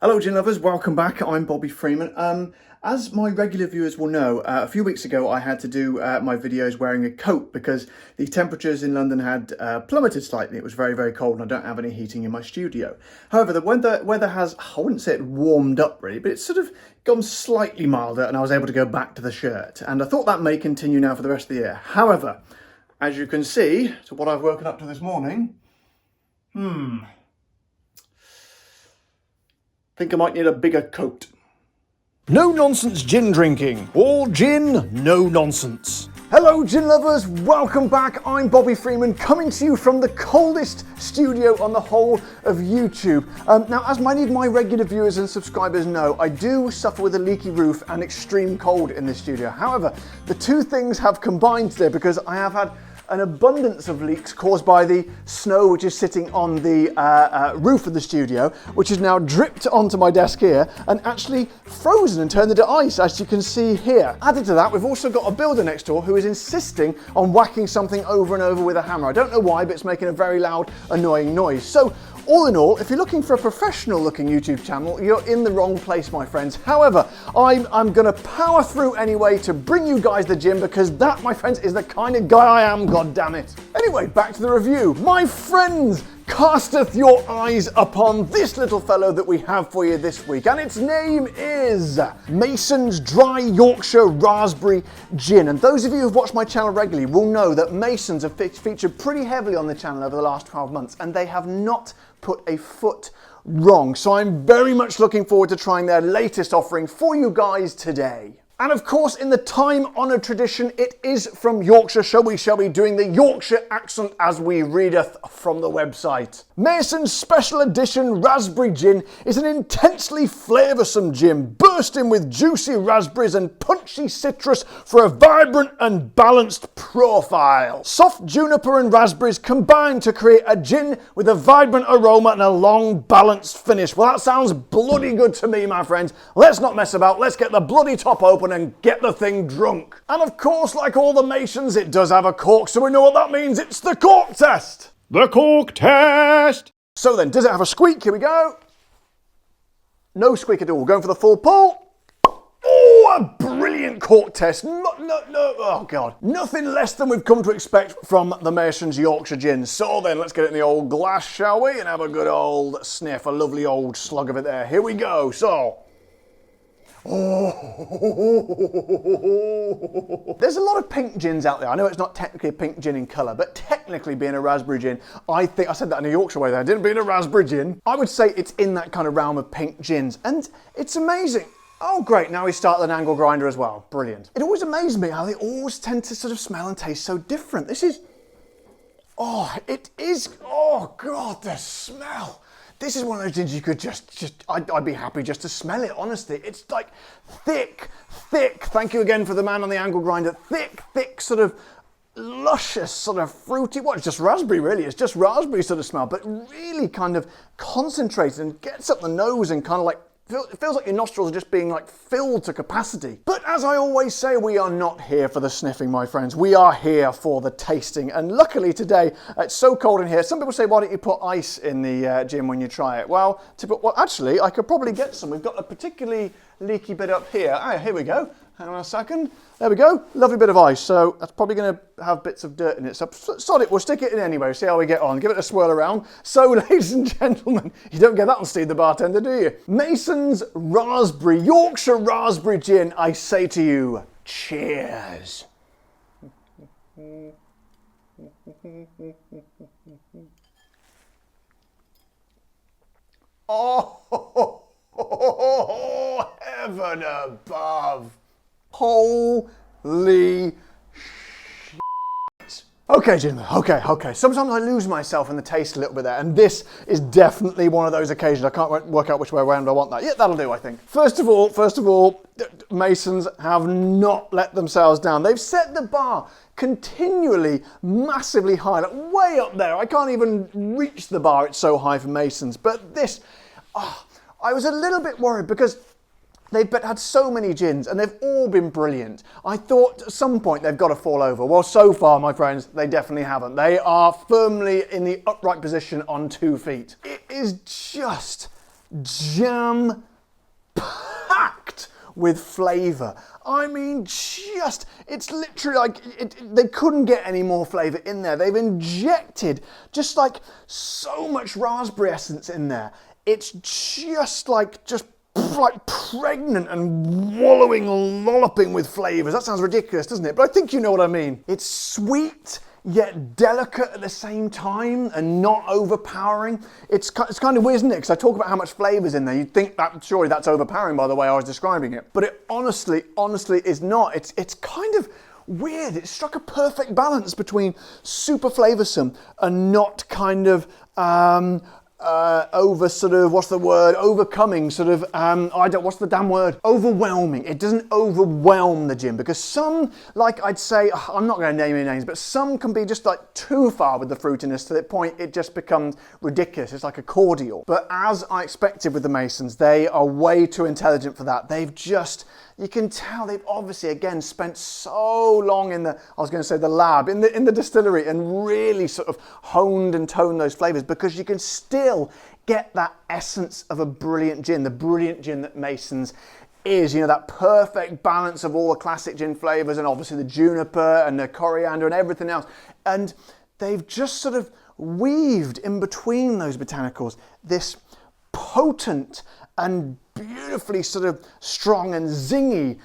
Hello gin lovers, welcome back. I'm Bobby Freeman. As my regular viewers will know, a few weeks ago I had to do my videos wearing a coat because the temperatures in London had plummeted slightly. It was very, very cold and I don't have any heating in my studio. However, the weather has, I wouldn't say it warmed up really, but it's sort of gone slightly milder and I was able to go back to the shirt. And I thought that may continue now for the rest of the year. However, as you can see, to what I've woken up to this morning, think I might need a bigger coat. No nonsense gin drinking. All gin, no nonsense. Hello gin lovers, welcome back. I'm Bobby Freeman coming to you from the coldest studio on the whole of YouTube. Now, as many of my regular viewers and subscribers know, I do suffer with a leaky roof and extreme cold in this studio. However, the two things have combined today because I have had an abundance of leaks caused by the snow which is sitting on the roof of the studio, which is now dripped onto my desk here and actually frozen and turned into ice, as you can see here. Added to that, we've also got a builder next door who is insisting on whacking something over and over with a hammer. I don't know why, but it's making a very loud, annoying noise. So, all in all, if you're looking for a professional looking YouTube channel, you're in the wrong place, my friends. However, I'm gonna power through anyway to bring you guys the gin because that, my friends, is the kind of guy I am, god damn it. Anyway, back to the review. My friends, casteth your eyes upon this little fellow that we have for you this week, and its name is Mason's Dry Yorkshire Raspberry Gin. And those of you who've watched my channel regularly will know that Masons have featured pretty heavily on the channel over the last 12 months, and they have not put a foot wrong. So I'm very much looking forward to trying their latest offering for you guys today. And of course, in the time-honoured tradition, it is from Yorkshire, shall we, doing the Yorkshire accent as we readeth from the website. Mason's Special Edition Raspberry Gin is an intensely flavoursome gin, bursting with juicy raspberries and punchy citrus for a vibrant and balanced profile. Soft juniper and raspberries combine to create a gin with a vibrant aroma and a long, balanced finish. Well, that sounds bloody good to me, my friends. Let's not mess about. Let's get the bloody top open and get the thing drunk. And of course, like all the Masons, it does have a cork, so we know what that means. It's the cork test. The cork test. So then, does it have a squeak? Here we go. No squeak at all. Going for the full pull. Oh, a brilliant cork test. No, oh God. Nothing less than we've come to expect from the Mason's Yorkshire Gin. So then, let's get it in the old glass, shall we? And have a good old sniff, a lovely old slug of it there. Here we go. So. Oh. There's a lot of pink gins out there. I know it's not technically a pink gin in colour, but technically being a raspberry gin, I think, I said that in a Yorkshire way there, I didn't mean a raspberry gin. I would say it's in that kind of realm of pink gins, and it's amazing. Oh great, now we start an angle grinder as well. Brilliant. It always amazes me how they always tend to sort of smell and taste so different. This is, oh, it is, oh God, the smell. This is one of those gins you could I'd be happy just to smell it, honestly. It's like thick, thank you again for the man on the angle grinder, thick, sort of luscious, sort of fruity, well, it's just raspberry really, it's just raspberry sort of smell, but really kind of concentrated and gets up the nose and kind of like, it feels like your nostrils are just being like filled to capacity. But as I always say, we are not here for the sniffing, my friends. We are here for the tasting. And luckily today, it's so cold in here. Some people say, why don't you put ice in the gin when you try it? Well, actually, I could probably get some. We've got a particularly leaky bit up here. Ah, here we go. Hang on a second. There we go. Lovely bit of ice. So that's probably going to have bits of dirt in it. So sod it. We'll stick it in anyway. See how we get on. Give it a swirl around. So, ladies and gentlemen, you don't get that on Steve the Bartender, do you? Mason's Yorkshire Raspberry Gin. I say to you, cheers. Oh, heaven above. Holy shit. Okay, Jim, okay. Sometimes I lose myself in the taste a little bit there, and this is definitely one of those occasions. I can't work out which way around I want that. Yeah, that'll do, I think. First of all, Masons have not let themselves down. They've set the bar continually massively high, like way up there. I can't even reach the bar, it's so high for Masons. But this, I was a little bit worried because they've had so many gins and they've all been brilliant. I thought at some point they've got to fall over. Well, so far, my friends, they definitely haven't. They are firmly in the upright position on 2 feet. It is just jam-packed with flavour. I mean, it's literally like, they couldn't get any more flavour in there. They've injected just like so much raspberry essence in there. It's just like pregnant and wallowing, lolloping with flavours. That sounds ridiculous, doesn't it? But I think you know what I mean. It's sweet, yet delicate at the same time and not overpowering. It's kind of weird, isn't it? Because I talk about how much flavour's in there. You'd think that surely that's overpowering by the way I was describing it. But it honestly is not. It's kind of weird. It struck a perfect balance between super flavoursome and not kind of overcoming what's the damn word? Overwhelming. It doesn't overwhelm the gin, because some, like I'd say, I'm not going to name any names, but some can be just like too far with the fruitiness to the point it just becomes ridiculous. It's like a cordial. But as I expected with the Masons, they are way too intelligent for that. You can tell they've obviously, again, spent so long in the lab, in the distillery, and really sort of honed and toned those flavours, because you can still get that essence of a brilliant gin, the brilliant gin that Masons is, that perfect balance of all the classic gin flavours, and obviously the juniper and the coriander and everything else. And they've just sort of weaved in between those botanicals this potent and beautifully sort of strong and zingy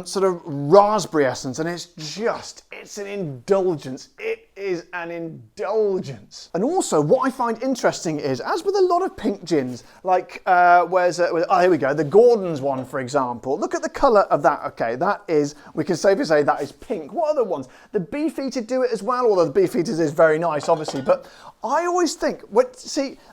sort of raspberry essence, and it's an indulgence. It is an indulgence. And also what I find interesting is, as with a lot of pink gins, like here we go, the Gordon's one, for example. Look at the colour of that. Okay, that is, we can safely say that is pink. What other ones? The Beefeater do it as well, although the Beefeater's is very nice, obviously, but I always think,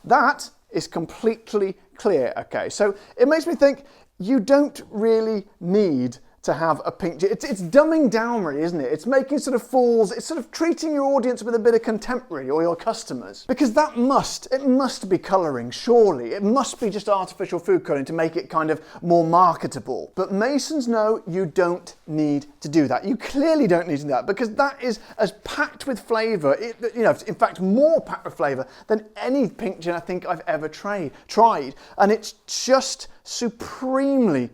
that is completely clear, okay? So it makes me think you don't really need to have a pink gin. It's dumbing down, really, isn't it? It's making sort of fools, it's sort of treating your audience with a bit of contempt, really, or your customers. Because it must be colouring, surely. It must be just artificial food colouring to make it kind of more marketable. But Masons know you don't need to do that. You clearly don't need to do that, because that is as packed with flavour, in fact, more packed with flavour than any pink gin I think I've ever tried. And it's just supremely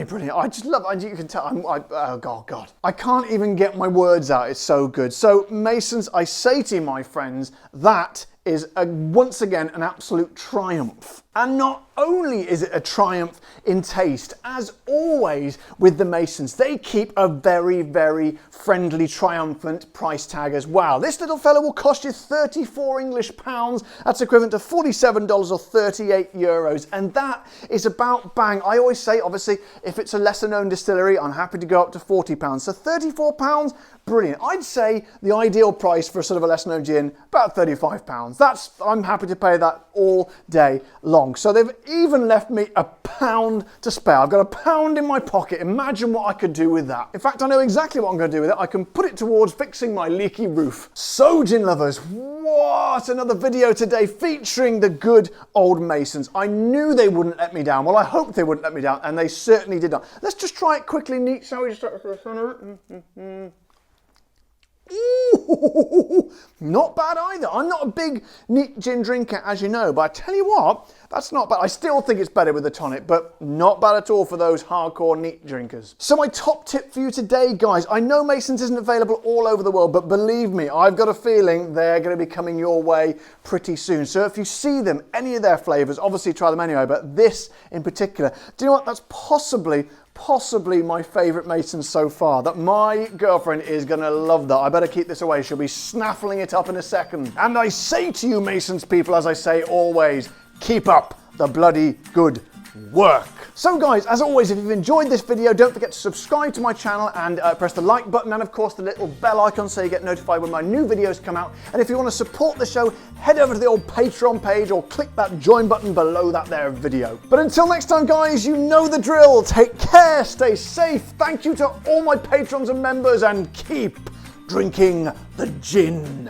brilliant. I just love it. You can tell, oh God. I can't even get my words out. It's so good. So Masons, I say to you, my friends, that is once again an absolute triumph. And not only is it a triumph in taste, as always with the Masons, they keep a very, very friendly, triumphant price tag as well. This little fella will cost you 34 English pounds. That's equivalent to $47 or 38 euros. And that is about bang. I always say, obviously, if it's a lesser known distillery, I'm happy to go up to £40. So £34, brilliant. I'd say the ideal price for sort of a lesser known gin, about £35. I'm happy to pay that all day long. So they've even left me £1 to spare. I've got £1 in my pocket. Imagine what I could do with that. In fact, I know exactly what I'm going to do with it. I can put it towards fixing my leaky roof. So, gin lovers, what another video today featuring the good old Masons. I knew they wouldn't let me down. Well, I hoped they wouldn't let me down, and they certainly did not. Let's just try it quickly, neat, shall we? Ooh, not bad either. I'm not a big neat gin drinker, as you know, but I tell you what, that's not bad. I still think it's better with the tonic, but not bad at all for those hardcore neat drinkers. So my top tip for you today, guys, I know Masons isn't available all over the world, but believe me, I've got a feeling they're going to be coming your way pretty soon. So if you see them, any of their flavours, obviously try them anyway, but this in particular, do you know what? That's possibly my favourite Mason so far, that my girlfriend is going to love that. I better keep this away. She'll be snaffling it up in a second. And I say to you, Masons people, as I say always, keep up the bloody good work. So guys, as always, if you've enjoyed this video, don't forget to subscribe to my channel and press the like button, and of course the little bell icon so you get notified when my new videos come out. And if you want to support the show, head over to the old Patreon page or click that join button below that there video. But until next time, guys, you know the drill. Take care, stay safe. Thank you to all my patrons and members, and keep drinking the gin.